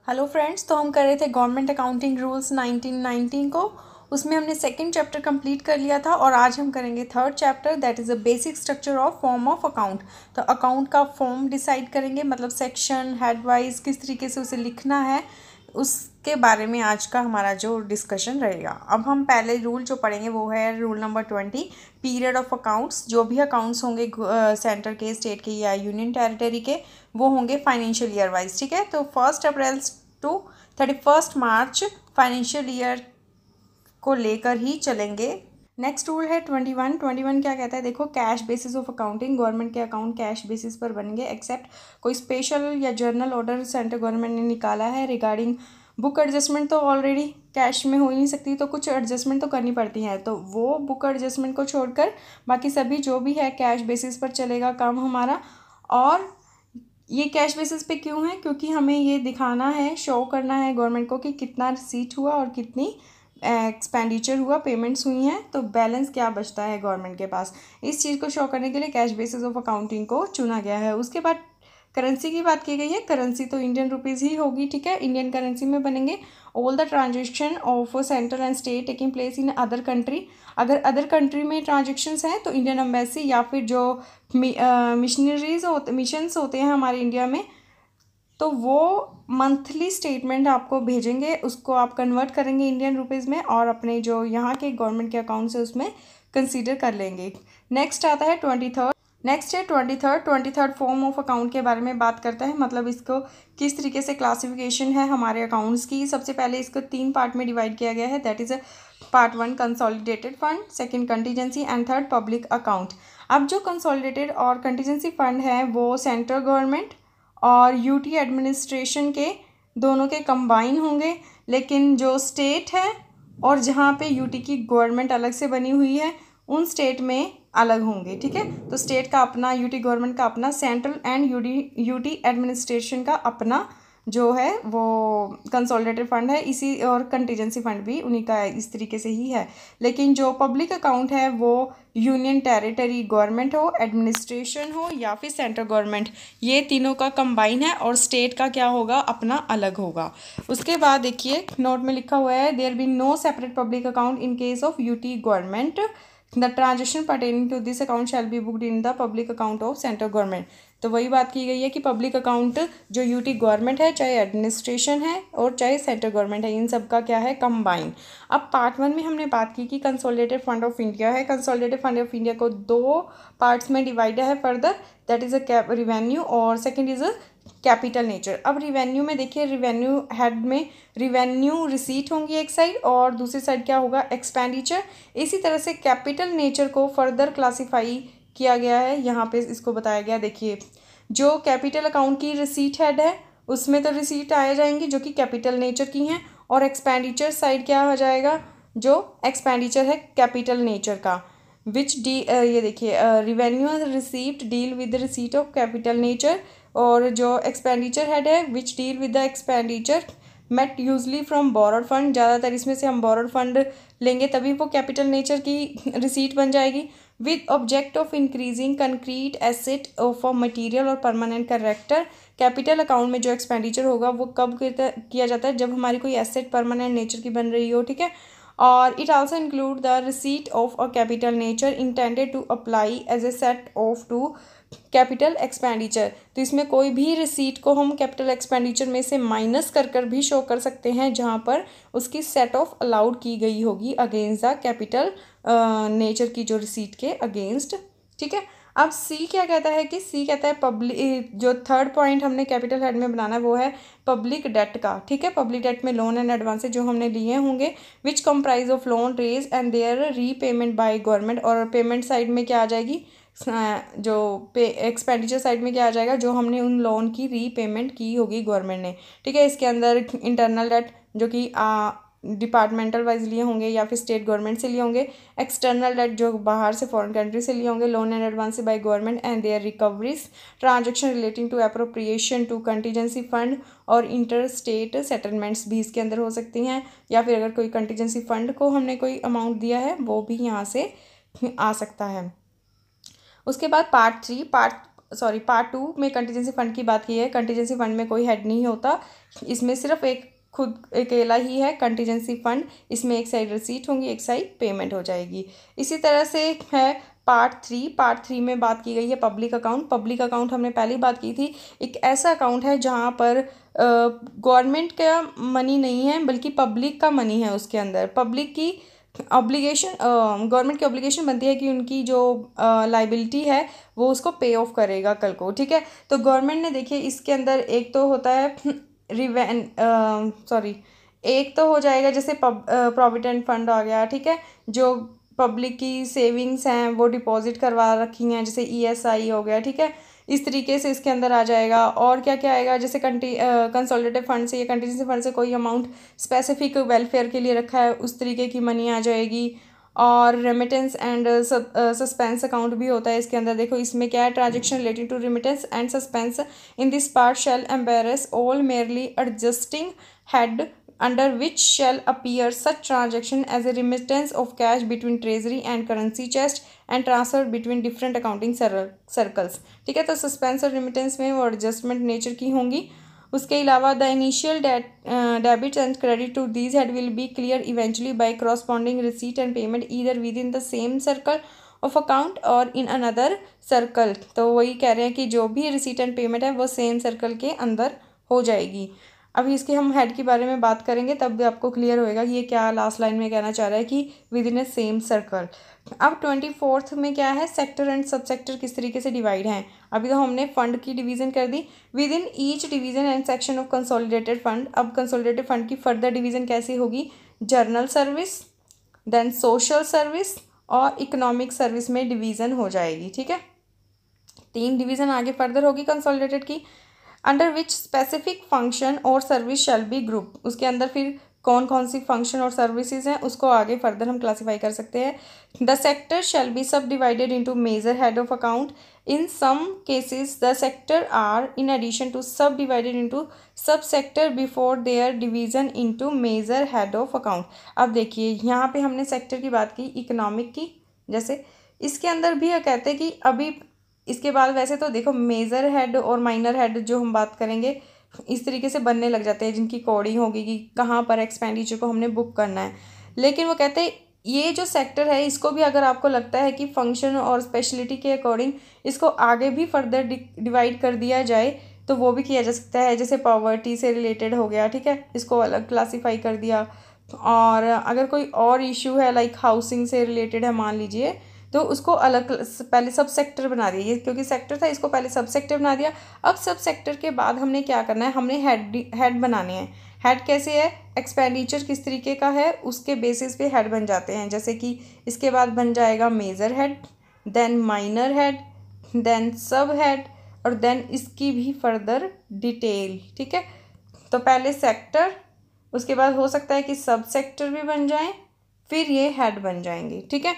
Hello friends, तो हम कर रहे थे गवर्नमेंट अकाउंटिंग रूल्स 1919 को। उसमें हमने सेकंड चैप्टर कंप्लीट कर लिया था और आज हम करेंगे third chapter, that is a basic structure of form of account. तो अकाउंट का फॉर्म डिसाइड करेंगे, मतलब सेक्शन हेड वाइज किस तरीके से उसे लिखना है, उसके बारे में आज का हमारा जो डिस्कशन रहेगा। अब हम पहले रूल जो पढ़ेंगे वो है rule number 20, period of accounts. जो भी अकाउंट्स होंगे सेंटर के, स्टेट के या यूनियन टेरिटरी के, वो होंगे फाइनेंशियल ईयर वाइज। ठीक है, तो 1 अप्रैल टू 31 मार्च फाइनेंशियल ईयर को लेकर ही चलेंगे। नेक्स्ट रूल है 21 क्या कहता है, देखो, cash basis of accounting. Government के अकाउंट कैश बेसिस पर बनेंगे एक्सेप्ट कोई स्पेशल या जर्नल ऑर्डर सेंट्रल गवर्नमेंट ने निकाला है रिगार्डिंग बुक एडजस्टमेंट। तो ऑलरेडी कैश में हो ही नहीं सकती, तो कुछ एडजस्टमेंट तो करनी पड़ती है, तो वो बुक एडजस्टमेंट को छोड़कर बाकी सभी जो भी है कैश बेसिस पर चलेगा काम हमारा। और ये कैश बेसिस पे क्यों है, क्योंकि हमें ये दिखाना है, शो करना है गवर्नमेंट को कि कितना रिसीट हुआ और कितनी एक्सपेंडिचर हुआ, पेमेंट्स हुई हैं, तो बैलेंस क्या बचता है गवर्नमेंट के पास। इस चीज़ को शो करने के लिए कैश बेसिस ऑफ अकाउंटिंग को चुना गया है। उसके बाद करेंसी की बात की गई है। करेंसी तो इंडियन रुपीज़ ही होगी। ठीक है, इंडियन करेंसी में बनेंगे। All the transaction of central and state taking place in other country. अगर अदर कंट्री में ट्रांजेक्शन्स हैं तो इंडियन एम्बेसी या फिर जो मिशंस होते हैं हमारे इंडिया में, तो वो मंथली स्टेटमेंट आपको भेजेंगे, उसको आप कन्वर्ट करेंगे इंडियन रुपीज़ में और अपने जो यहाँ के गवर्नमेंट के अकाउंट्स है उसमें कंसीडर कर लेंगे। नेक्स्ट आता है 23rd फॉर्म ऑफ अकाउंट के बारे में बात करता है, मतलब इसको किस तरीके से क्लासिफिकेशन है हमारे अकाउंट्स की। सबसे पहले इसको 3 पार्ट में डिवाइड किया गया है, that is part 1 consolidated fund, second contingency and third public account. अब जो कंसोलिडेटेड और कंटीजेंसी फंड है वो सेंट्रल गवर्नमेंट और यूटी एडमिनिस्ट्रेशन के दोनों के कंबाइन होंगे, लेकिन जो स्टेट है और जहाँ पे यूटी की गवर्नमेंट अलग से बनी हुई है उन स्टेट में अलग होंगे। ठीक है, तो स्टेट का अपना, यूटी गवर्नमेंट का अपना, सेंट्रल एंड यूटी एडमिनिस्ट्रेशन का अपना जो है वो कंसोलिडेटेड फंड है। इसी और कंटीजेंसी फंड भी उन्हीं का इस तरीके से ही है। लेकिन जो पब्लिक अकाउंट है वो यूनियन टेरिटरी गवर्नमेंट हो, एडमिनिस्ट्रेशन हो या फिर सेंट्रल गवर्नमेंट, ये तीनों का कंबाइन है और स्टेट का क्या होगा, अपना अलग होगा। उसके बाद देखिए नोट में लिखा हुआ है, there be no separate public account in case of UT government, the transaction pertaining to this account shall be booked in the public account of central government. तो वही बात की गई है कि पब्लिक अकाउंट जो यूटी गवर्नमेंट है, चाहे एडमिनिस्ट्रेशन है और चाहे सेंट्रल गवर्नमेंट है, इन सब का क्या है, कंबाइन। अब पार्ट 1 में हमने बात की कि कंसोलिडेटेड फंड ऑफ इंडिया है। कंसोलिडेटेड फंड ऑफ इंडिया को 2 पार्ट्स में डिवाइड है further, that is a revenue और second is a capital nature. अब रिवेन्यू में देखिए, रिवेन्यू हेड में रिवेन्यू रिसीट होंगी एक साइड और दूसरी साइड क्या होगा, एक्सपेंडिचर। इसी तरह से कैपिटल नेचर को फर्दर क्लासीफाई किया गया है, यहाँ पे इसको बताया गया। देखिए, जो कैपिटल अकाउंट की रिसीट हेड है उसमें तो रिसीट आ जाएंगी जो कि कैपिटल नेचर की हैं, और एक्सपेंडिचर साइड क्या हो जाएगा, जो एक्सपेंडिचर है कैपिटल नेचर का, विच ये देखिए, revenue receipt deal with the receipt of capital nature, और जो एक्सपेंडिचर हेड है which deal with the expenditure met usually from borrowed fund. ज़्यादातर इसमें से हम बोरोड फंड लेंगे तभी वो कैपिटल नेचर की रिसीट बन जाएगी। With object of increasing concrete asset of a material और परमानेंट करेक्टर। कैपिटल अकाउंट में जो एक्सपेंडिचर होगा वो कब किया जाता है, जब हमारी कोई एसेट परमानेंट नेचर की बन रही हो। ठीक है, और it also include the receipt of a capital nature intended to apply as a set off to capital expenditure. तो इसमें कोई भी रिसीट को हम कैपिटल एक्सपेंडिचर में से माइनस कर भी शो कर सकते हैं, जहां पर उसकी सेट ऑफ अलाउड की गई होगी अगेंस्ट द कैपिटल नेचर की जो रिसीट के अगेंस्ट। ठीक है, अब सी क्या कहता है कि सी कहता है पब्लिक, जो थर्ड पॉइंट हमने कैपिटल हेड में बनाना है वो है पब्लिक डेट का। ठीक है, पब्लिक डेट में लोन एंड एडवांसेज जो हमने लिए होंगे which comprise of loan raise and their repayment by government. और पेमेंट साइड में क्या आ जाएगी, जो एक्सपेंडिचर साइड में क्या आ जाएगा, जो हमने उन लोन की रीपेमेंट की होगी गवर्नमेंट ने। ठीक है, इसके अंदर इंटरनल डेट जो कि डिपार्टमेंटल वाइज लिए होंगे या फिर स्टेट गवर्नमेंट से लिए होंगे, एक्सटर्नल डेट जो बाहर से फॉरेन कंट्री से लिए होंगे, loan and advance by government and their recoveries, transaction relating to appropriation to contingency fund और इंटर स्टेट सेटलमेंट्स भी इसके अंदर हो सकती हैं, या फिर अगर कोई कंटीजेंसी फंड को हमने कोई अमाउंट दिया है वो भी यहाँ से आ सकता है। उसके बाद पार्ट सॉरी पार्ट 2 में कंटीजेंसी फंड की बात की है। कंटीजेंसी फंड में कोई हेड नहीं होता, इसमें सिर्फ एक खुद अकेला ही है कंटीजेंसी फंड। इसमें एक साइड रिसीट होंगी, एक साइड पेमेंट हो जाएगी। इसी तरह से है पार्ट 3। पार्ट 3 में बात की गई है पब्लिक अकाउंट। पब्लिक अकाउंट हमने पहले ही बात की थी, एक ऐसा अकाउंट है जहाँ पर गवर्नमेंट का मनी नहीं है बल्कि पब्लिक का मनी है। उसके अंदर पब्लिक की ऑब्लिगेशन, गवर्नमेंट की ऑब्लिगेशन बनती है कि उनकी जो लाइबिलिटी है वो उसको पे ऑफ करेगा कल को, ठीक है। तो गवर्नमेंट ने देखिए इसके अंदर एक तो होता है एक तो हो जाएगा जैसे प्रोविडेंट फंड आ गया, ठीक है, जो पब्लिक की सेविंग्स हैं वो डिपॉजिट करवा रखी हैं, जैसे ईएसआई हो गया, ठीक है। इस तरीके से इसके अंदर आ जाएगा। और क्या क्या आएगा, जैसे कंसोलिडेटेड फंड से या कंटीजेंसी फंड से कोई अमाउंट स्पेसिफिक वेलफेयर के लिए रखा है, उस तरीके की मनी आ जाएगी। और रेमिटेंस एंड सस्पेंस अकाउंट भी होता है इसके अंदर। देखो इसमें क्या है, transaction relating to remittance and suspense in this part shall embrace all merely adjusting head under which shall appear such transaction as a remittance of cash between treasury and currency chest and transfer between different accounting circles, ठीक है। तो suspense और remittance में वो adjustment nature की होंगी। उसके अलावा the initial debit and credit to these head will be clear eventually by corresponding receipt and payment either within the same circle of account और इन अनदर सर्कल। तो वही कह रहे हैं कि जो भी रिसीट एंड पेमेंट है वो सेम सर्कल के अंदर हो जाएगी। अभी इसके हम हेड के बारे में बात करेंगे तब भी आपको क्लियर होएगा कि ये क्या लास्ट लाइन में कहना चाह रहा है कि with in A same circle. अब 24th में क्या है, सेक्टर एंड सब सेक्टर किस तरीके से डिवाइड हैं। अभी तो हमने फंड की डिवीजन कर दी, within each division and section of consolidated fund. अब कंसोलिडेटेड फंड की फर्दर डिवीजन कैसी होगी, general service, then social service और इकोनॉमिक सर्विस में डिवीजन हो जाएगी, ठीक है। 3 डिवीजन आगे फर्दर होगी कंसोलिडेटेड की। अंडर विच स्पेसिफिक फंक्शन और सर्विस शैल बी ग्रुप, उसके अंदर फिर कौन कौन सी फंक्शन और सर्विसेज हैं उसको आगे फर्दर हम क्लासीफाई कर सकते हैं। The sector shall be sub divided into major head of account. In some cases the sector are in addition to sub divided into sub sector before their division into major head of account. अब देखिए यहाँ पे हमने sector की बात की, economic की, जैसे इसके अंदर भी कहते हैं कि अभी इसके बाद वैसे तो देखो मेजर हेड और माइनर हेड जो हम बात करेंगे इस तरीके से बनने लग जाते हैं, जिनकी कोडिंग होगी कि कहाँ पर एक्सपेंडिचर को हमने बुक करना है। लेकिन वो कहते हैं ये जो सेक्टर है इसको भी अगर आपको लगता है कि फंक्शन और स्पेशलिटी के अकॉर्डिंग इसको आगे भी फर्दर डिवाइड कर दिया जाए तो वो भी किया जा सकता है। जैसे पॉवर्टी से रिलेटेड हो गया, ठीक है, इसको अलग क्लासीफाई कर दिया। और अगर कोई और इशू है लाइक हाउसिंग से रिलेटेड है मान लीजिए, तो उसको अलग पहले सब सेक्टर बना दिया, ये क्योंकि सेक्टर था इसको पहले सब सेक्टर बना दिया। अब सब सेक्टर के बाद हमने क्या करना है, हमने हेड बनाने हैं। हेड कैसे है, एक्सपेंडिचर किस तरीके का है उसके बेसिस पे हेड बन जाते हैं। जैसे कि इसके बाद बन जाएगा major head, then minor head, then sub head और देन इसकी भी फर्दर डिटेल, ठीक है। तो पहले सेक्टर, उसके बाद हो सकता है कि सब सेक्टर भी बन जाएं, फिर ये हेड बन जाएंगे, ठीक है।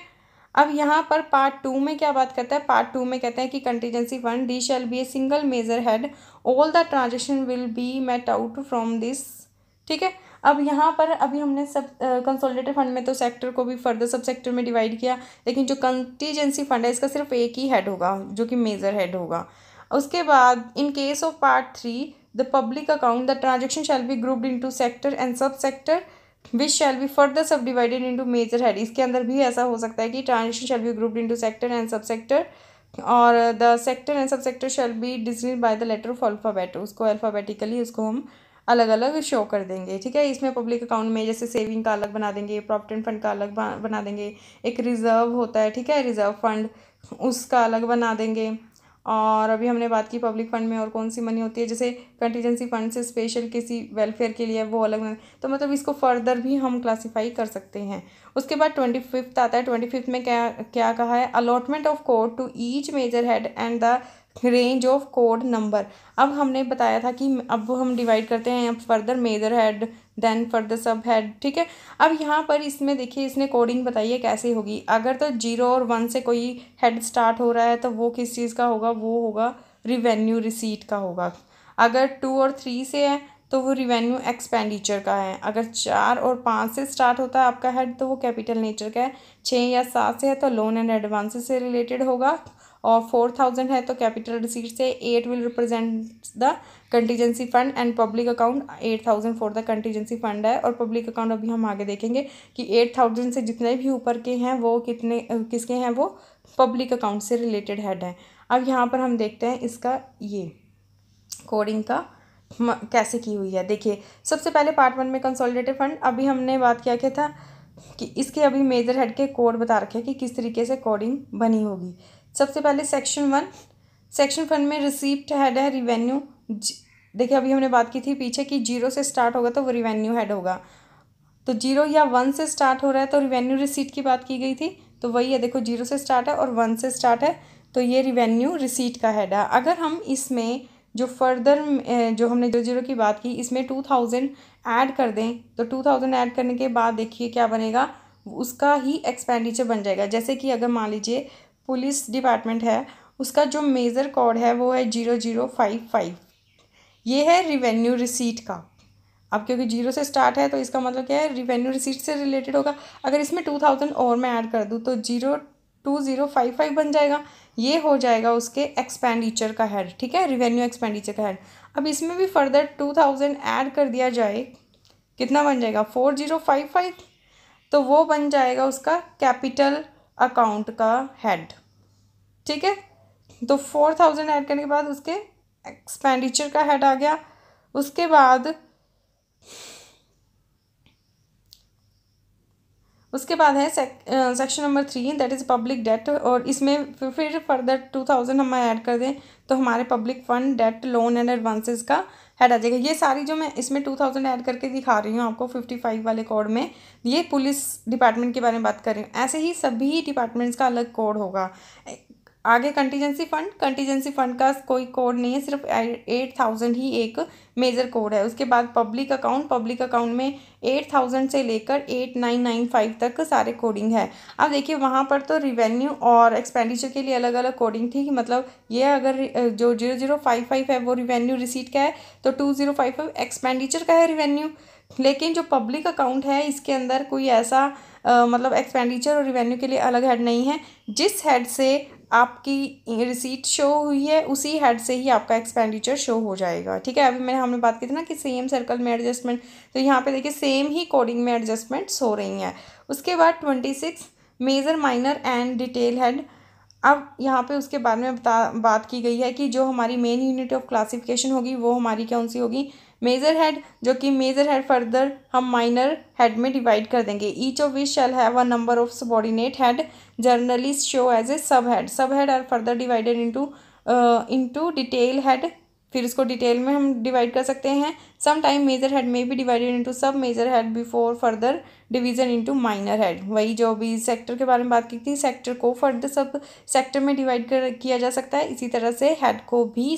अब यहाँ पर पार्ट 2 में क्या बात करता है, पार्ट 2 में कहते हैं कि contingency fund the shall be a single major head, all the transaction will be met out from this, ठीक है। अब यहाँ पर अभी हमने सब कंसोलिडेटेड फंड में तो सेक्टर को भी फर्दर सब सेक्टर में डिवाइड किया, लेकिन जो कंटीजेंसी फंड है इसका सिर्फ एक ही हेड होगा जो कि मेजर हेड होगा। उसके बाद in case of part 3 the public account the transaction shall be grouped into sector and sub sector which shall be further सब डिवाइडेड इंटू मेजर हेड। इसके अंदर भी ऐसा हो सकता है कि transaction shall be grouped into sector and sub sector और the sector and sub sector shall be distinguished by the letter of alphabet. उसको अल्फ़ाबेटिकली उसको हम अलग अलग शो कर देंगे, ठीक है। इसमें पब्लिक अकाउंट में जैसे सेविंग का अलग बना देंगे, प्रॉविडेंट फंड का अलग बना देंगे, एक रिजर्व होता है, ठीक है, रिजर्व फंड उसका अलग बना देंगे। और अभी हमने बात की पब्लिक फंड में और कौन सी मनी होती है, जैसे कंटीजेंसी फंड से स्पेशल किसी वेलफेयर के लिए वो अलग बना, तो मतलब इसको फर्दर भी हम क्लासीफाई कर सकते हैं। उसके बाद 25th आता है। 25th में क्या क्या कहा है, allotment of code to each major head and the range of code number. अब हमने बताया था कि अब हम डिवाइड करते हैं further major head then further sub head, ठीक है। अब यहाँ पर इसमें देखिए इसने कोडिंग बताई है कैसे होगी। अगर तो 0 और 1 से कोई हेड स्टार्ट हो रहा है तो वो किस चीज़ का होगा, वो होगा रिवेन्यू रिसीट का होगा। अगर 2 और 3 से है तो वो रिवेन्यू एक्सपेंडिचर का है। अगर 4 और 5 से स्टार्ट होता है आपका हेड तो वो कैपिटल नेचर का है। 6 या 7 से है तो लोन एंड एडवांसेस से रिलेटेड होगा। और 4000 है तो कैपिटल रिसीट से 8 will represent the contingency fund and public account 8000 for the contingency fund है। और पब्लिक अकाउंट अभी हम आगे देखेंगे कि 8000 से जितने भी ऊपर के हैं वो कितने किसके हैं, वो पब्लिक अकाउंट से रिलेटेड हेड हैं। अब यहाँ पर हम देखते हैं इसका ये कोडिंग का कैसे की हुई है। देखिए सबसे पहले पार्ट 1 में कंसोलिडेटेड फंड, अभी हमने बात क्या था कि इसके अभी मेजर हेड के कोड बता रखे कि किस तरीके से कोडिंग बनी होगी। सबसे पहले सेक्शन 1, सेक्शन फंड में रिसीप्ट हेड है रिवेन्यू। देखिए अभी हमने बात की थी पीछे कि 0 से स्टार्ट होगा तो वो रिवेन्यू हेड होगा, तो 0 या 1 से स्टार्ट हो रहा है तो रिवेन्यू रिसीट की बात की गई थी, तो वही है। देखो 0 से स्टार्ट है और 1 से स्टार्ट है तो ये रिवेन्यू रिसीट का हेड है। अगर हम इसमें जो फर्दर जो हमने 0 की बात की इसमें 2000 ऐड कर दें तो 2000 ऐड करने के बाद देखिए क्या बनेगा, उसका ही एक्सपेंडिचर बन जाएगा। जैसे कि अगर मान लीजिए पुलिस डिपार्टमेंट है, उसका जो मेजर कोड है वो है 0055, ये है रिवेन्यू रिसीट का। अब क्योंकि 0 से स्टार्ट है तो इसका मतलब क्या है, रिवेन्यू रिसीट से रिलेटेड होगा। अगर इसमें 2000 और मैं ऐड कर दूँ तो 02055 बन जाएगा, ये हो जाएगा उसके एक्सपेंडिचर का हेड, ठीक है, रिवेन्यू एक्सपेंडिचर का हेड। अब इसमें भी फर्दर 2000 ऐड कर दिया जाए, कितना बन जाएगा 4055, तो वो बन जाएगा उसका कैपिटल अकाउंट का हेड, ठीक है। तो 4000 ऐड करने के बाद उसके एक्सपेंडिचर का हेड आ गया। उसके बाद है section number 3 that is public debt, और इसमें फिर फर्दर 2000 हम ऐड कर दें तो हमारे public fund debt loan and advances का हेड आ जाएगा। ये सारी जो मैं इसमें 2000 ऐड करके दिखा रही हूँ आपको 55 वाले कोड में, ये पुलिस डिपार्टमेंट के बारे में बात कर रही हूँ। ऐसे ही सभी डिपार्टमेंट्स का अलग कोड होगा। आगे कंटीजेंसी फंड का कोई कोड नहीं है, सिर्फ 8000 ही एक मेजर कोड है। उसके बाद पब्लिक अकाउंट में 8000 से लेकर 8995 तक सारे कोडिंग है। अब देखिए वहाँ पर तो रिवेन्यू और एक्सपेंडिचर के लिए अलग अलग कोडिंग थी, मतलब ये अगर जो 0055 है वो रिवेन्यू रिसीट का है तो 2055 एक्सपेंडिचर का है रिवेन्यू। लेकिन जो पब्लिक अकाउंट है इसके अंदर कोई ऐसा मतलब एक्सपेंडिचर और रिवेन्यू के लिए अलग हेड नहीं है। जिस हेड से आपकी रिसीट शो हुई है उसी हेड से ही आपका एक्सपेंडिचर शो हो जाएगा, ठीक है। अभी हमने बात की थी ना कि सेम सर्कल में एडजस्टमेंट, तो यहाँ पे देखिए सेम ही कोडिंग में एडजस्टमेंट्स हो रही हैं। उसके बाद 26 major minor and detail head. अब यहाँ पे उसके बारे में बात की गई है कि जो हमारी मेन यूनिट ऑफ क्लासिफिकेशन होगी वो हमारी कौन सी होगी, मेजर हेड, जो कि मेजर हेड फर्दर हम माइनर हेड में डिवाइड कर देंगे। Each of which shall have a number of subordinate head generally show as a sub head are further divided into detail head, फिर इसको डिटेल में हम डिवाइड कर सकते हैं। सम टाइम मेजर हेड में भी divided into sub major head before further division into minor head. वही जो भी सेक्टर के बारे में बात की थी, सेक्टर को फर्दर सब सेक्टर में डिवाइड किया जा सकता है, इसी तरह से हेड को भी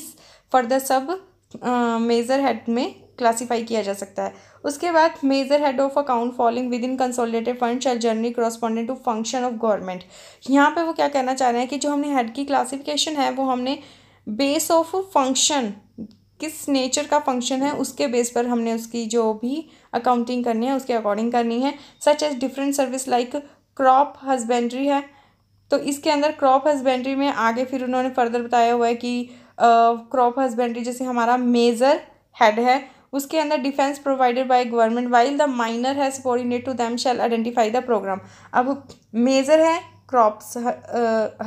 फर्दर सब मेजर हेड में क्लासीफाई किया जा सकता है। उसके बाद major head of account falling within consolidated fund shall generally corresponding to function of government. यहाँ पे वो क्या कहना चाह रहे हैं कि जो हमने हेड की क्लासिफिकेशन है वो हमने बेस ऑफ फंक्शन, किस नेचर का फंक्शन है उसके बेस पर हमने उसकी जो भी अकाउंटिंग करनी है उसके अकॉर्डिंग करनी है। Such as different service like crop husbandry है, तो इसके अंदर क्रॉप हस्बेंड्री में आगे फिर उन्होंने फर्दर बताया हुआ है कि क्रॉप हस्बेंड्री जैसे हमारा मेजर हेड है, उसके अंदर defence provided by government while the minor है subordinate to them shall identify the programme. अब मेजर है क्रॉप्स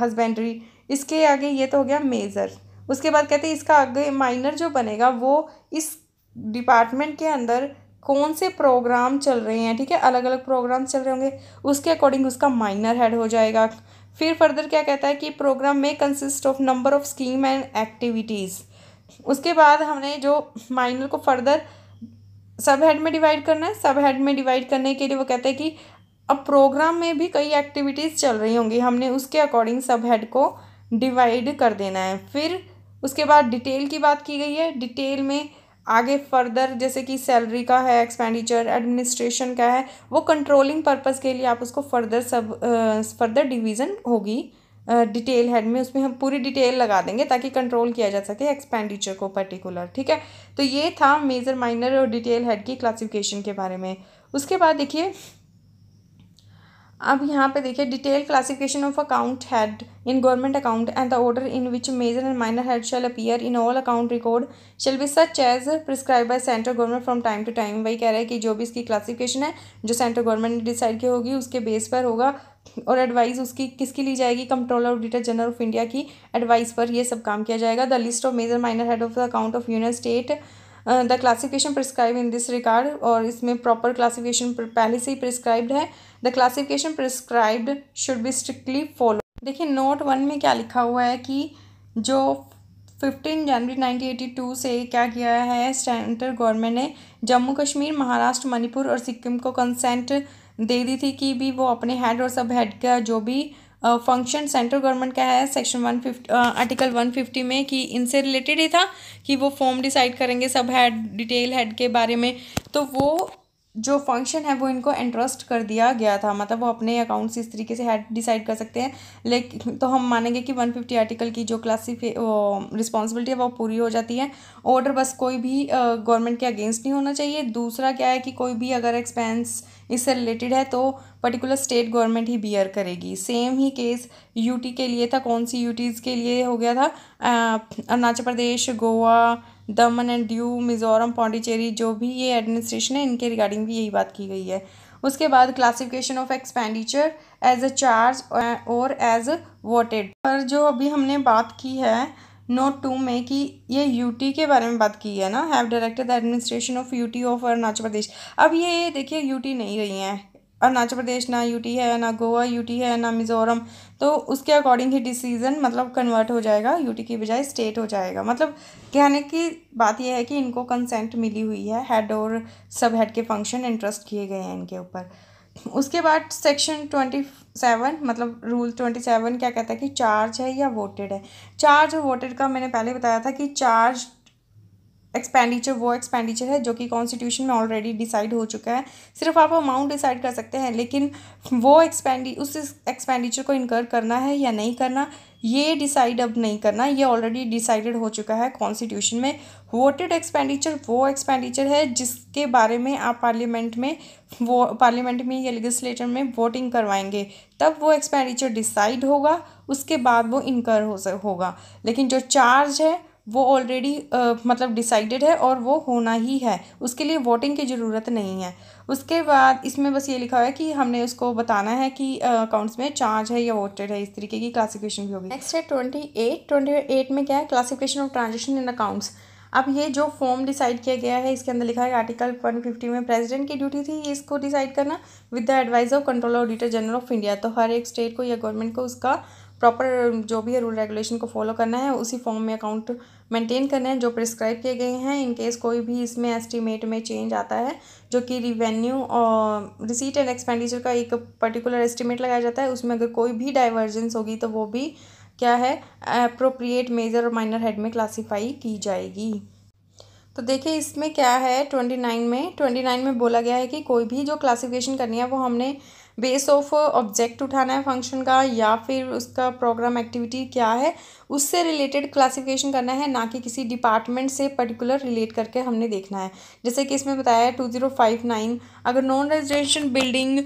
हस्बेंड्री, इसके आगे ये तो हो गया मेजर। उसके बाद कहते हैं इसका आगे माइनर जो बनेगा वो इस डिपार्टमेंट के अंदर कौन से प्रोग्राम चल रहे हैं, ठीक है, अलग अलग प्रोग्राम चल रहे होंगे उसके अकॉर्डिंग उसका माइनर हेड हो जाएगा। फिर फर्दर क्या कहता है कि प्रोग्राम में consist of number of scheme and activities. उसके बाद हमने जो माइनर को फर्दर सब हेड में डिवाइड करना है। सब हेड में डिवाइड करने के लिए वो कहते हैं कि अब प्रोग्राम में भी कई एक्टिविटीज़ चल रही होंगी, हमने उसके अकॉर्डिंग सब हेड को डिवाइड कर देना है। फिर उसके बाद डिटेल की बात की गई है, डिटेल में आगे फर्दर जैसे कि सैलरी का है, एक्सपेंडिचर, एडमिनिस्ट्रेशन का है, वो कंट्रोलिंग पर्पस के लिए आप उसको फर्दर डिवीज़न होगी डिटेल हेड में, उसमें हम पूरी डिटेल लगा देंगे ताकि कंट्रोल किया जा सके एक्सपेंडिचर को पर्टिकुलर, ठीक है। तो ये था मेजर माइनर और डिटेल हेड की क्लासिफिकेशन के बारे में। उसके बाद देखिए अब यहाँ पे देखिए detail classification of account head in government account and the order in which major and minor head shall appear in all account record shall be such as prescribe by central government from time to time. वही कह रहा है कि जो भी इसकी classification है जो सेंट्रल गवर्नमेंट ने डिसाइड की होगी उसके बेस पर होगा, और एडवाइस उसकी किसकी ली जाएगी, controller auditor general of India की एडवाइस पर ये सब काम किया जाएगा। The list of major minor head of the account of union state the classification prescribe in this regard, और इसमें प्रॉपर क्लासिफिकेशन पहले से ही प्रिस्क्राइब्ड है। The classification prescribed should be strictly follow. देखिए नोट 1 में क्या लिखा हुआ है कि जो 15 जनवरी 1982 से क्या किया है, सेंट्रल गवर्नमेंट ने जम्मू कश्मीर, महाराष्ट्र, मणिपुर और सिक्किम को कंसेंट दे दी थी कि भी वो अपने हेड और सब हेड का जो भी फंक्शन सेंट्रल गवर्नमेंट का है सेक्शन 150 आर्टिकल 150 में, कि इनसे रिलेटेड ही था कि वो फॉर्म डिसाइड करेंगे सब हेड डिटेल हेड के बारे में। तो वो जो फंक्शन है वो इनको एंट्रस्ट कर दिया गया था, मतलब वो अपने अकाउंट्स इस तरीके से हेड डिसाइड कर सकते हैं। लेकिन तो हम मानेंगे कि 150 आर्टिकल की जो रिस्पॉन्सिबिलिटी है वो पूरी हो जाती है। ऑर्डर बस कोई भी गवर्नमेंट के अगेंस्ट नहीं होना चाहिए। दूसरा क्या है कि कोई भी अगर एक्सपेंस इससे रिलेटेड है तो पर्टिकुलर स्टेट गवर्नमेंट ही बियर करेगी। सेम ही केस यूटी के लिए था। कौन सी यूटीज़ के लिए हो गया था, अरुणाचल प्रदेश, गोवा, दमन एंड दीव, मिज़ोरम, पौंडीचेरी, जो भी ये एडमिनिस्ट्रेशन है इनके रिगार्डिंग भी यही बात की गई है। उसके बाद classification of expenditure as a charge और एज वोटेड, पर जो अभी हमने बात की है नोट 2 में कि ये यूटी के बारे में बात की है ना, have directed the administration of UT of Arunachal Pradesh. अब ये देखिए यूटी नहीं रही हैं, अरुणाचल प्रदेश ना यूटी है, ना गोवा यूटी है, ना मिज़ोरम, तो उसके अकॉर्डिंग ही डिसीजन मतलब कन्वर्ट हो जाएगा, यूटी की बजाय स्टेट हो जाएगा। मतलब कहने की बात यह है कि इनको कंसेंट मिली हुई है, हेड और सब हेड के फंक्शन इंटरेस्ट किए गए हैं इनके ऊपर। उसके बाद सेक्शन 27 मतलब रूल 27 क्या कहता है कि चार्ज है या वोटेड है। चार्ज और वोटेड का मैंने पहले बताया था कि चार्ज एक्सपेंडिचर वो एक्सपेंडिचर है जो कि कॉन्स्टिट्यूशन में ऑलरेडी डिसाइड हो चुका है, सिर्फ आप अमाउंट डिसाइड कर सकते हैं, लेकिन वो उस एक्सपेंडिचर को इनकर करना है या नहीं करना ये डिसाइड अब नहीं करना, ये ऑलरेडी डिसाइडेड हो चुका है कॉन्स्टिट्यूशन में। वोटेड एक्सपेंडिचर वो एक्सपेंडिचर है जिसके बारे में आप पार्लियामेंट में या लेजिस्लेचर में वोटिंग करवाएंगे, तब वो एक्सपेंडिचर डिसाइड होगा, उसके बाद वो इनकर होगा। लेकिन जो चार्ज है वो ऑलरेडी मतलब डिसाइडेड है और वो होना ही है, उसके लिए वोटिंग की ज़रूरत नहीं है। उसके बाद इसमें बस ये लिखा हुआ है कि हमने उसको बताना है कि अकाउंट्स में चार्ज है या वोटेड है, इस तरीके की क्लासिफिकेशन भी होगी। नेक्स्ट है 28 में क्या है, classification of transaction in accounts. अब ये जो फॉर्म डिसाइड किया गया है इसके अंदर लिखा है आर्टिकल 150 में प्रेसिडेंट की ड्यूटी थी इसको डिसाइड करना with the advice of controller auditor general of India. तो हर एक स्टेट को या गवर्नमेंट को उसका प्रॉपर जो भी है रूल रेगुलेशन को फॉलो करना है, उसी फॉर्म में अकाउंट मेंटेन करने हैं जो प्रिस्क्राइब किए गए हैं। इन केस कोई भी इसमें एस्टिमेट में चेंज आता है जो कि रिवेन्यू और रिसीट एंड एक्सपेंडिचर का एक पर्टिकुलर एस्टिमेट लगाया जाता है, उसमें अगर कोई भी डाइवर्जेंस होगी तो वो भी क्या है अप्रोप्रिएट मेजर और माइनर हेड में क्लासीफाई की जाएगी। तो देखिए इसमें क्या है 29 में बोला गया है कि कोई भी जो क्लासिफिकेशन करनी है वो हमने बेस ऑफ ऑब्जेक्ट उठाना है फंक्शन का, या फिर उसका प्रोग्राम एक्टिविटी क्या है उससे रिलेटेड क्लासिफिकेशन करना है, ना कि किसी डिपार्टमेंट से पर्टिकुलर रिलेट करके हमने देखना है। जैसे कि इसमें बताया है 2059 अगर नॉन रेजिडेंशियल बिल्डिंग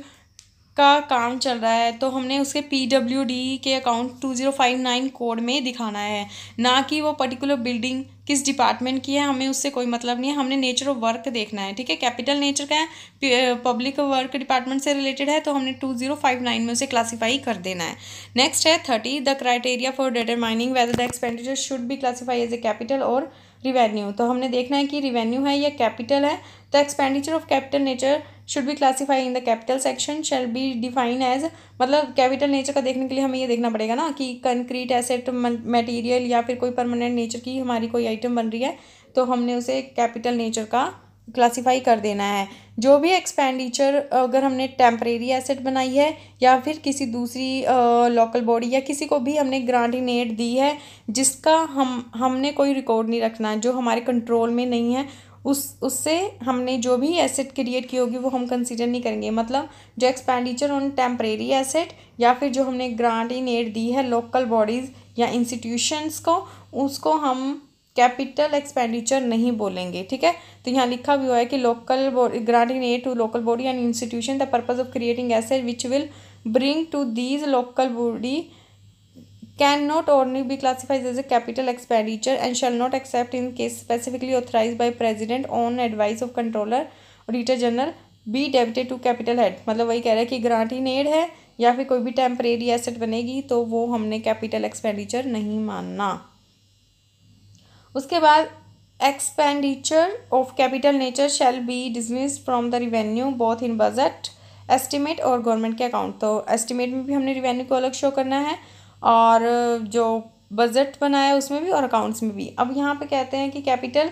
का काम चल रहा है तो हमने उसके PWD के अकाउंट 2059 कोड में दिखाना है, ना कि वो पर्टिकुलर बिल्डिंग किस डिपार्टमेंट की है, हमें उससे कोई मतलब नहीं है, हमने नेचर ऑफ वर्क देखना है। ठीक है, कैपिटल नेचर का है, पब्लिक वर्क डिपार्टमेंट से रिलेटेड है तो हमने 2059 में उसे क्लासीफाई कर देना है। नेक्स्ट है 30 the criteria for determining whether the expenditure should be classify as a capital और रिवेन्यू। तो हमने देखना है कि रिवेन्यू है या कैपिटल है। The expenditure of capital nature should be classify in the capital section shall be define as, मतलब कैपिटल नेचर का देखने के लिए हमें ये देखना पड़ेगा ना कि कंक्रीट एसेट मटेरियल या फिर कोई परमानेंट नेचर की हमारी कोई आइटम बन रही है तो हमने उसे कैपिटल नेचर का क्लासीफाई कर देना है। जो भी एक्सपेंडिचर अगर हमने टेम्परेरी एसेट बनाई है या फिर किसी दूसरी लोकल बॉडी या किसी को भी हमने ग्रांट इन एड दी है जिसका हमने कोई रिकॉर्ड नहीं रखना है, जो हमारे कंट्रोल में नहीं है, उससे हमने जो भी एसेट क्रिएट की होगी वो हम कंसीडर नहीं करेंगे। मतलब जो एक्सपेंडिचर ऑन टेम्परेरी एसेट या फिर जो हमने ग्रांट इन एड दी है लोकल बॉडीज़ या इंस्टीट्यूशंस को, उसको हम कैपिटल एक्सपेंडिचर नहीं बोलेंगे। ठीक है, तो यहाँ लिखा भी हुआ है कि local grant in aid to local body and institution the purpose of creating asset which will bring to these local body cannot only be classified as a capital expenditure and shall not accept in case specifically authorized by president on advice of controller auditor general be debited to capital head। मतलब वही कह रहा है कि grant in add है या फिर कोई भी टेम्परेरी एसेट बनेगी तो वो हमने कैपिटल एक्सपेंडिचर नहीं मानना। उसके बाद expenditure of capital nature shall be dismissed from the revenue both in budget estimate और गवर्नमेंट के अकाउंट। तो एस्टिमेट में भी हमने रिवेन्यू को अलग शो करना है और जो बजट बनाया है उसमें भी और अकाउंट्स में भी। अब यहाँ पे कहते हैं कि कैपिटल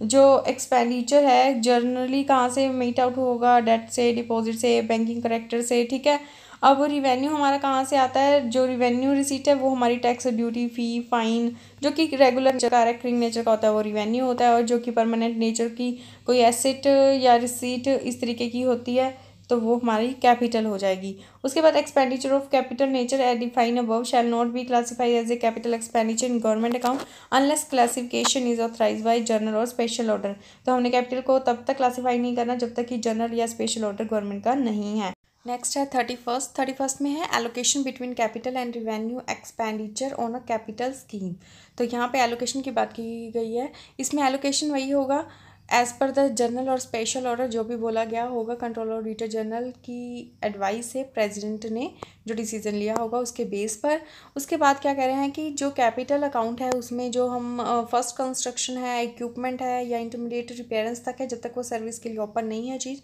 जो एक्सपेंडिचर है जनरली कहाँ से मेट आउट होगा, डेट से, डिपॉजिट से, बैंकिंग करेक्टर से, ठीक है। अब रिवेन्यू हमारा कहाँ से आता है, जो रिवेन्यू रिसीट है वो हमारी टैक्स, ड्यूटी, फी, फाइन जो कि रेगुलर का रेकरिंग नेचर का होता है वो रिवेन्यू होता है, और जो कि परमानेंट नेचर की कोई एसेट या रिसीट इस तरीके की होती है तो वो हमारी कैपिटल हो जाएगी। उसके बाद expenditure of capital nature as define above shall not be classified as a capital expenditure in government account unless classification is authorise by general और स्पेशल ऑर्डर। तो हमने कैपिटल को तब तक क्लासीफाई नहीं करना जब तक कि जनरल या स्पेशल ऑर्डर गवर्नमेंट का नहीं है। नेक्स्ट है 31st में है allocation between capital and revenue expenditure on a capital scheme. तो यहाँ पे एलोकेशन की बात की गई है। इसमें एलोकेशन वही होगा एज पर द जनरल और स्पेशल ऑर्डर जो भी बोला गया होगा कंट्रोलर ऑडिटर जनरल की एडवाइस से प्रेसिडेंट ने जो डिसीजन लिया होगा उसके बेस पर। उसके बाद क्या कह रहे हैं कि जो कैपिटल अकाउंट है उसमें जो हम फर्स्ट कंस्ट्रक्शन है, इक्विपमेंट है या इंटरमीडिएट रिपेयरेंस तक है, जब तक वो सर्विस के लिए ओपन नहीं है चीज़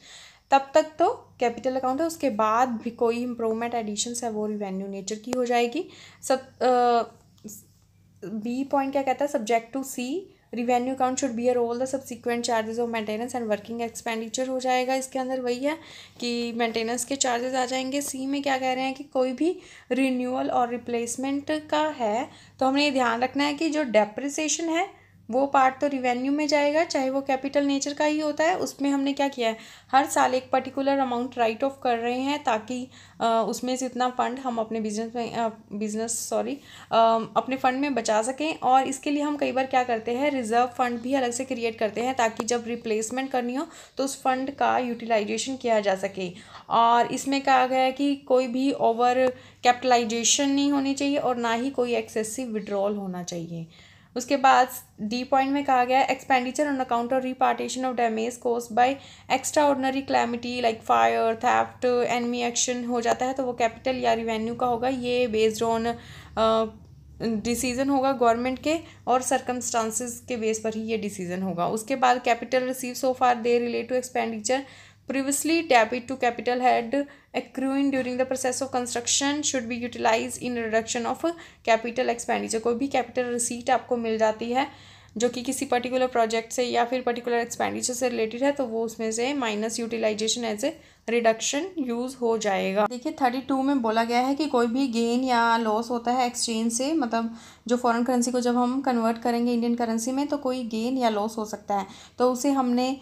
तब तक तो कैपिटल अकाउंट है। उसके बाद भी कोई इम्प्रूवमेंट एडिशंस है वो रिवेन्यू नेचर की हो जाएगी। सब बी पॉइंट क्या कहता है, subject to see revenue account should bear all the subsequent charges of maintenance and working expenditure हो जाएगा। इसके अंदर वही है कि मेंटेनेंस के चार्जेस आ जाएंगे। सी में क्या कह रहे हैं कि कोई भी रिन्यूअल और रिप्लेसमेंट का है तो हमने ये ध्यान रखना है कि जो डेप्रिसिएशन है वो पार्ट तो रिवेन्यू में जाएगा, चाहे वो कैपिटल नेचर का ही होता है। उसमें हमने क्या किया है, हर साल एक पर्टिकुलर अमाउंट राइट ऑफ कर रहे हैं ताकि उसमें से इतना फंड हम अपने अपने फंड में बचा सकें। और इसके लिए हम कई बार क्या करते हैं, रिजर्व फंड भी अलग से क्रिएट करते हैं ताकि जब रिप्लेसमेंट करनी हो तो उस फंड का यूटिलाइजेशन किया जा सके। और इसमें कहा गया है कि कोई भी ओवर कैपिटलाइजेशन नहीं होनी चाहिए और ना ही कोई एक्सेसिव विड्रॉल होना चाहिए। उसके बाद डी पॉइंट में कहा गया है एक्सपेंडिचर ऑन अकाउंट और reparation of damage caused by extra ordinary calamity like fire, theft, enemy action हो जाता है तो वो कैपिटल या रिवेन्यू का होगा। ये बेस्ड ऑन डिसीजन होगा गवर्नमेंट के और सर्कमस्टांसिस के बेस पर ही ये डिसीजन होगा। उसके बाद capital receive so far they relate to expenditure previously debit to capital head accruing during the process of construction should be utilized in reduction of capital expenditure। कोई भी कैपिटल रिसीट आपको मिल जाती है जो कि किसी पर्टिकुलर प्रोजेक्ट से या फिर पर्टिकुलर एक्सपेंडिचर से रिलेटेड है तो वो उसमें से minus utilisation as a reduction use हो जाएगा। देखिए 32 में बोला गया है कि कोई भी गेन या लॉस होता है एक्सचेंज से, मतलब जो फॉरेन करेंसी को जब हम कन्वर्ट करेंगे इंडियन करेंसी में तो कोई गेन या लॉस हो सकता है। तो उसे हमने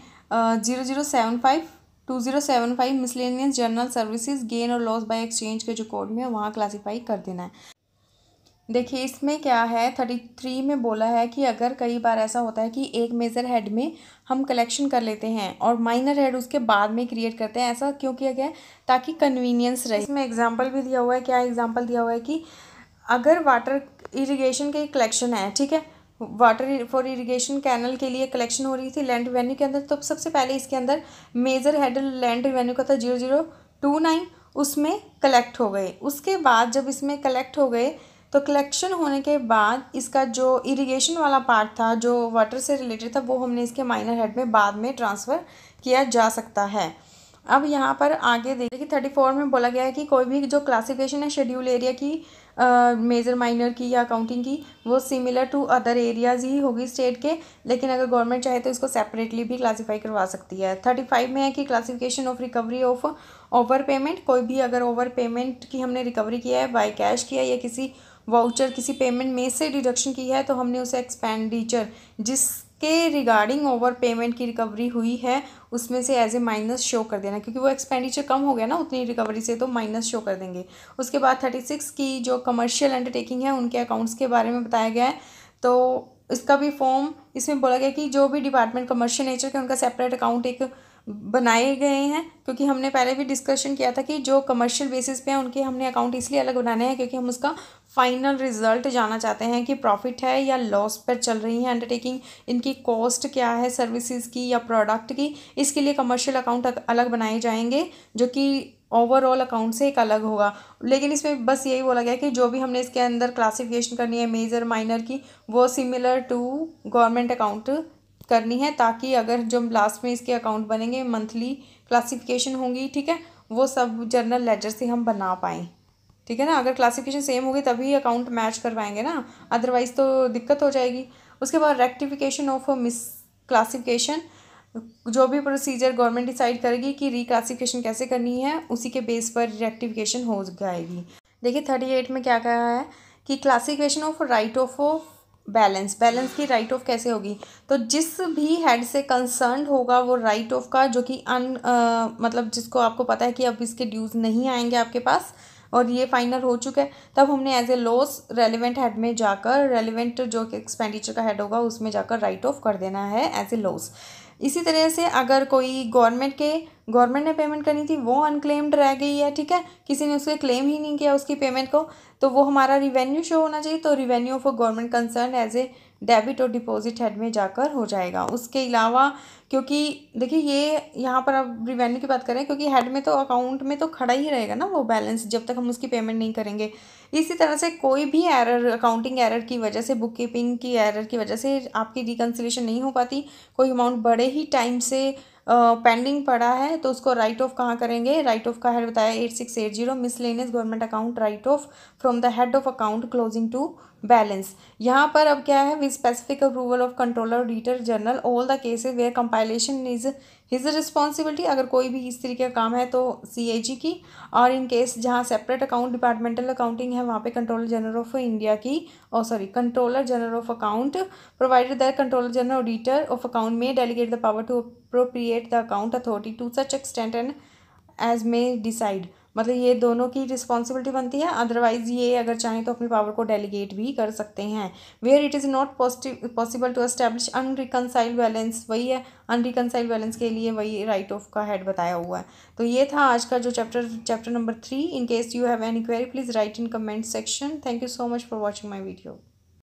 2075 मिसलेनियस जनरल सर्विसेज गेन और लॉस बाय एक्सचेंज के जो कोड में है वहाँ क्लासीफाई कर देना है। देखिए इसमें क्या है 33 में बोला है कि अगर कई बार ऐसा होता है कि एक मेजर हेड में हम कलेक्शन कर लेते हैं और माइनर हेड उसके बाद में क्रिएट करते हैं। ऐसा क्यों किया गया है, ताकि कन्वीनियंस रहे। इसमें एग्जांपल भी दिया हुआ है। क्या एग्जांपल दिया हुआ है कि अगर वाटर इरिगेशन के कलेक्शन है, ठीक है, वाटर फॉर इरिगेशन कैनल के लिए कलेक्शन हो रही थी लैंड रेवेन्यू के अंदर, तो सबसे पहले इसके अंदर मेजर हेड लैंड रेवेन्यू का था 0029, उसमें कलेक्ट हो गए। उसके बाद जब इसमें कलेक्ट हो गए तो कलेक्शन होने के बाद इसका जो इरिगेशन वाला पार्ट था जो वाटर से रिलेटेड था वो हमने इसके माइनर हेड में बाद में ट्रांसफ़र किया जा सकता है। अब यहाँ पर आगे देखिए 34 में बोला गया है कि कोई भी जो क्लासिफिकेशन है शेड्यूल एरिया की मेजर माइनर की या अकाउंटिंग की वो सिमिलर टू अदर एरियाज़ ही होगी स्टेट के, लेकिन अगर गवर्नमेंट चाहे तो इसको सेपरेटली भी क्लासीफाई करवा सकती है। 35 में है कि classification of recovery of over payment, कोई भी अगर ओवर पेमेंट की हमने रिकवरी किया है बाय कैश किया या किसी वाउचर किसी पेमेंट में से डिडक्शन की है तो हमने उसे एक्सपेंडिचर जिसके रिगार्डिंग ओवर पेमेंट की रिकवरी हुई है उसमें से एज ए माइनस शो कर देना, क्योंकि वो एक्सपेंडिचर कम हो गया ना उतनी रिकवरी से, तो माइनस शो कर देंगे। उसके बाद 36 की जो कमर्शियल अंडरटेकिंग है उनके अकाउंट्स के बारे में बताया गया है। तो इसका भी फॉर्म इसमें बोला गया कि जो भी डिपार्टमेंट कमर्शियल नेचर के उनका सेपरेट अकाउंट एक बनाए गए हैं, क्योंकि हमने पहले भी डिस्कशन किया था कि जो कमर्शियल बेसिस पे हैं उनके हमने अकाउंट इसलिए अलग बनाने हैं क्योंकि हम उसका फाइनल रिजल्ट जानना चाहते हैं कि प्रॉफिट है या लॉस पर चल रही है अंडरटेकिंग, इनकी कॉस्ट क्या है सर्विसेज की या प्रोडक्ट की। इसके लिए कमर्शियल अकाउंट अलग बनाए जाएंगे जो कि ओवरऑल अकाउंट से एक अलग होगा। लेकिन इसमें बस यही बोला गया कि जो भी हमने इसके अंदर क्लासिफिकेशन करनी है मेजर माइनर की, वो सिमिलर टू गवर्नमेंट अकाउंट करनी है, ताकि अगर जो लास्ट में इसके अकाउंट बनेंगे मंथली क्लासिफिकेशन होंगी, ठीक है, वो सब जर्नल लेजर से हम बना पाएँ, ठीक है ना। अगर क्लासिफिकेशन सेम होगी तभी अकाउंट मैच कर पाएंगे ना, अदरवाइज़ तो दिक्कत हो जाएगी। उसके बाद रेक्टिफिकेशन ऑफ मिस क्लासिफिकेशन, जो भी प्रोसीजर गवर्नमेंट डिसाइड करेगी कि रिक्लासिफिकेशन कैसे करनी है उसी के बेस पर रेक्टिफिकेशन हो जाएगी। देखिए 38 में क्या कहा है कि classification of right of balance की राइट ऑफ कैसे होगी। तो जिस भी हेड से कंसर्न होगा वो राइट ऑफ का, जो कि मतलब जिसको आपको पता है कि अब इसके ड्यूज नहीं आएंगे आपके पास और ये फाइनल हो चुका है, तब हमने as a loss relevant head में जाकर, रेलिवेंट जो एक्सपेंडिचर का हेड होगा उसमें जाकर राइट ऑफ कर देना है एज ए लॉस। इसी तरह से अगर कोई गवर्नमेंट ने पेमेंट करनी थी वो अनक्लेम्ड रह गई है, ठीक है, किसी ने उसके क्लेम ही नहीं किया उसकी पेमेंट को, तो वो हमारा रिवेन्यू शो होना चाहिए। तो revenue of government concern as a debit और डिपॉजिट हेड में जाकर हो जाएगा। उसके अलावा क्योंकि देखिए ये यहाँ पर अब रिवेन्यू की बात करें, क्योंकि हेड में तो अकाउंट में तो खड़ा ही रहेगा ना वो बैलेंस जब तक हम उसकी पेमेंट नहीं करेंगे। इसी तरह से कोई भी एरर, अकाउंटिंग एरर की वजह से, बुक कीपिंग की एरर की वजह से आपकी रिकन्सिलेशन नहीं हो पाती, कोई अमाउंट बड़े ही टाइम से पेंडिंग पड़ा है, तो उसको राइट ऑफ कहाँ करेंगे। राइट ऑफ का हेड बताया 8680 miscellaneous government account write off from the head of account closing to balance. यहाँ पर अब क्या है, with specific approval of controller auditor general all the cases where compilation is his responsibility. अगर कोई भी इस तरीके का काम है तो CAG की, और इन केस जहाँ सेपरेट अकाउंट डिपार्टमेंटल अकाउंटिंग है वहाँ पे कंट्रोलर जनरल ऑफ इंडिया की, controller general of account, provided that controller general auditor of account may delegate the power to appropriate the account authority to such extent and as may decide. मतलब ये दोनों की responsibility बनती है, otherwise ये अगर चाहें तो अपनी पावर को डेलीगेट भी कर सकते हैं। Where it is not possible to establish unreconciled balance, वही है अनरिकनसाइल्ड बैलेंस के लिए वही राइट ऑफ का हेड बताया हुआ है। तो ये था आज का जो chapter number 3। In case you have any query please write in comment section. Thank you so much for watching my video.